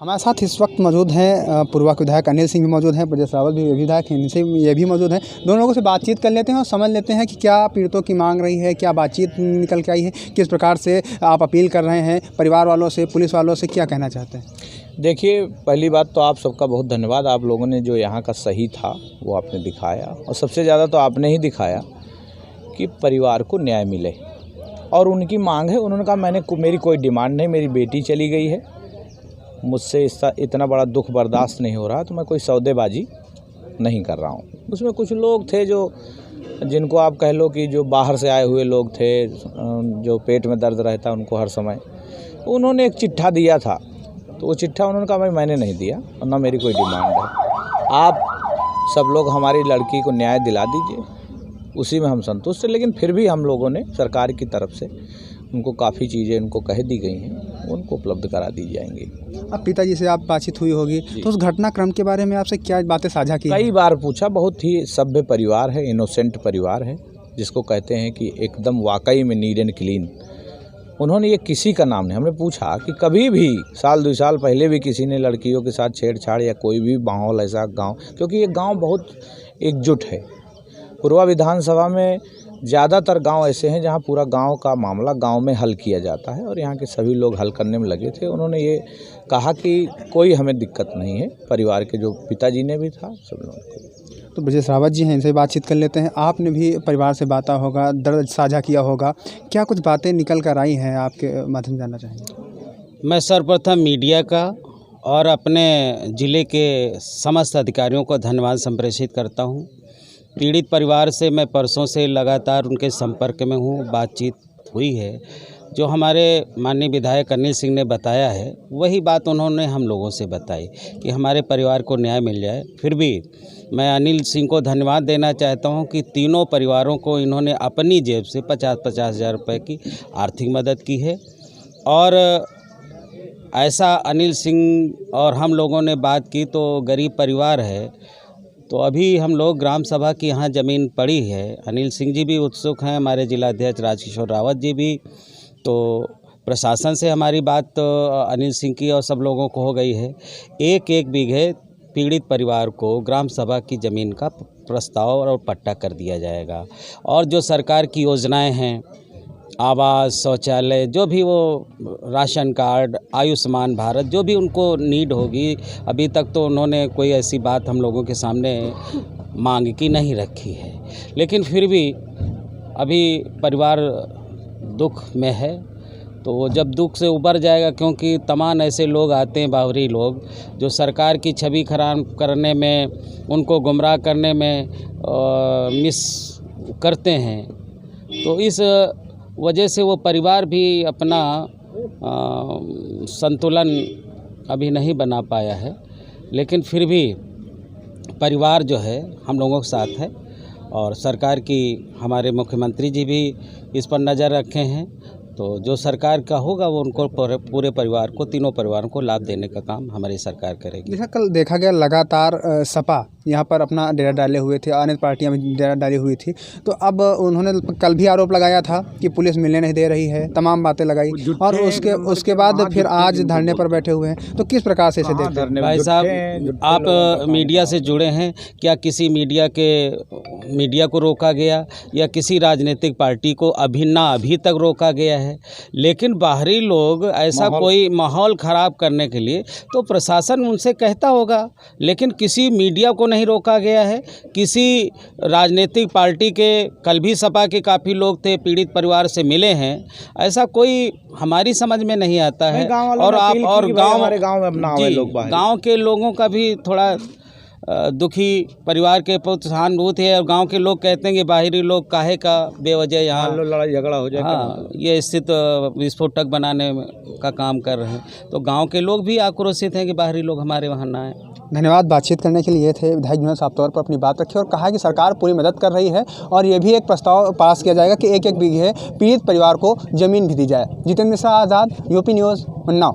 हमारे साथ इस वक्त मौजूद हैं पूर्व विधायक अनिल सिंह भी मौजूद हैं, ब्रजेश रावत भी विधायक हैं, इनसे ये भी मौजूद हैं। दोनों लोगों से बातचीत कर लेते हैं और समझ लेते हैं कि क्या पीड़ितों की मांग रही है, क्या बातचीत निकल के आई है, किस प्रकार से आप अपील कर रहे हैं परिवार वालों से, पुलिस वालों से, क्या कहना चाहते हैं। देखिए, पहली बात तो आप सबका बहुत धन्यवाद। आप लोगों ने जो यहाँ का सही था वो आपने दिखाया, और सबसे ज़्यादा तो आपने ही दिखाया कि परिवार को न्याय मिले। और उनकी मांग है, उन्होंने कहा मेरी कोई डिमांड नहीं, मेरी बेटी चली गई है, मुझसे इतना बड़ा दुख बर्दाश्त नहीं हो रहा, तो मैं कोई सौदेबाजी नहीं कर रहा हूँ। उसमें कुछ लोग थे जिनको आप कह लो कि जो बाहर से आए हुए लोग थे, जो पेट में दर्द रहता उनको हर समय, उन्होंने एक चिट्ठा दिया था, तो वो चिट्ठा उन्होंने कहा मैंने नहीं दिया और ना मेरी कोई डिमांड है। आप सब लोग हमारी लड़की को न्याय दिला दीजिए, उसी में हम संतुष्ट हैं। लेकिन फिर भी हम लोगों ने सरकार की तरफ से उनको काफ़ी चीज़ें उनको कह दी गई हैं, उनको उपलब्ध करा दी जाएंगी। अब पिताजी से आप बातचीत हुई होगी, तो उस घटनाक्रम के बारे में आपसे क्या बातें साझा की? कई बार पूछा। बहुत ही सभ्य परिवार है, इनोसेंट परिवार है, जिसको कहते हैं कि एकदम वाकई में नीट एंड क्लीन। उन्होंने ये किसी का नाम नहीं, हमने पूछा कि कभी भी साल 2 साल पहले भी किसी ने लड़कियों के साथ छेड़छाड़ या कोई भी माहौल ऐसा गांव, क्योंकि ये गांव बहुत एकजुट है। पूर्वा विधानसभा में ज़्यादातर गांव ऐसे हैं जहां पूरा गांव का मामला गांव में हल किया जाता है, और यहां के सभी लोग हल करने में लगे थे। उन्होंने ये कहा कि कोई हमें दिक्कत नहीं है, परिवार के जो पिताजी ने भी था सब लोगों को। तो ब्रजेश रावत जी हैं, इनसे बातचीत कर लेते हैं। आपने भी परिवार से बाता होगा, दर्द साझा किया होगा, क्या कुछ बातें निकल कर आई हैं आपके माध्यम जानना चाहेंगे? मैं सर्वप्रथम मीडिया का और अपने ज़िले के समस्त अधिकारियों को धन्यवाद संप्रेषित करता हूं। पीड़ित परिवार से मैं परसों से लगातार उनके संपर्क में हूं, बातचीत हुई है। जो हमारे माननीय विधायक अनिल सिंह ने बताया है, वही बात उन्होंने हम लोगों से बताई कि हमारे परिवार को न्याय मिल जाए। फिर भी मैं अनिल सिंह को धन्यवाद देना चाहता हूं कि तीनों परिवारों को इन्होंने अपनी जेब से 50-50 हज़ार रुपये की आर्थिक मदद की है। और ऐसा अनिल सिंह और हम लोगों ने बात की तो गरीब परिवार है, तो अभी हम लोग ग्राम सभा की यहाँ ज़मीन पड़ी है। अनिल सिंह जी भी उत्सुक हैं, हमारे जिला अध्यक्ष राजकिशोर रावत जी भी। तो प्रशासन से हमारी बात तो अनिल सिंह की और सब लोगों को हो गई है। 1-1 बीघे पीड़ित परिवार को ग्राम सभा की ज़मीन का प्रस्ताव और पट्टा कर दिया जाएगा। और जो सरकार की योजनाएं हैं, आवास, शौचालय, जो भी वो राशन कार्ड, आयुष्मान भारत, जो भी उनको नीड होगी, अभी तक तो उन्होंने कोई ऐसी बात हम लोगों के सामने मांग की नहीं रखी है। लेकिन फिर भी अभी परिवार दुख में है, तो वो जब दुख से उबर जाएगा, क्योंकि तमाम ऐसे लोग आते हैं, बाहरी लोग, जो सरकार की छवि खराब करने में, उनको गुमराह करने में मिस करते हैं। तो इस वजह से वो परिवार भी अपना संतुलन अभी नहीं बना पाया है। लेकिन फिर भी परिवार जो है हम लोगों के साथ है, और सरकार की हमारे मुख्यमंत्री जी भी इस पर नज़र रखे हैं। तो जो सरकार का होगा वो उनको पूरे परिवार को, तीनों परिवारों को लाभ देने का काम हमारी सरकार करेगी। जैसा कल देखा गया, लगातार सपा यहाँ पर अपना डेरा डाले हुए थे, अन्य पार्टियां भी डेरा डाली हुई थी, तो अब उन्होंने कल भी आरोप लगाया था कि पुलिस मिलने नहीं दे रही है, तमाम बातें लगाई, और उसके बाद फिर आज धरने पर बैठे हुए हैं। तो किस प्रकार से इसे देखते हैं? भाई साहब, आप मीडिया से जुड़े हैं, क्या किसी मीडिया को रोका गया या किसी राजनीतिक पार्टी को अभी तक रोका गया है? लेकिन बाहरी लोग ऐसा कोई माहौल ख़राब करने के लिए तो प्रशासन उनसे कहता होगा, लेकिन किसी मीडिया को नहीं रोका गया है। किसी राजनीतिक पार्टी के, कल भी सपा के काफ़ी लोग थे, पीड़ित परिवार से मिले हैं, ऐसा कोई हमारी समझ में नहीं आता है। और आप और गाँव के लोगों का भी थोड़ा दुखी परिवार के प्रति सहानुभूति है, और गांव के लोग कहते हैं कि बाहरी लोग काहे का बेवजह यहाँ लड़ाई झगड़ा हो जाए, हाँ, ये स्थित विस्फोटक बनाने का काम कर रहे हैं। तो गांव के लोग भी आक्रोशित हैं कि बाहरी लोग हमारे वहाँ ना आए। धन्यवाद। बातचीत करने के लिए थे विधायक जिन्होंने साफ तौर पर अपनी बात रखी और कहा कि सरकार पूरी मदद कर रही है, और ये भी एक प्रस्ताव पास किया जाएगा कि 1-1 बीघे पीड़ित परिवार को ज़मीन भी दी जाए। जितेंद्र मिश्रा, आज़ाद, यूपी न्यूज़, उन्नाव।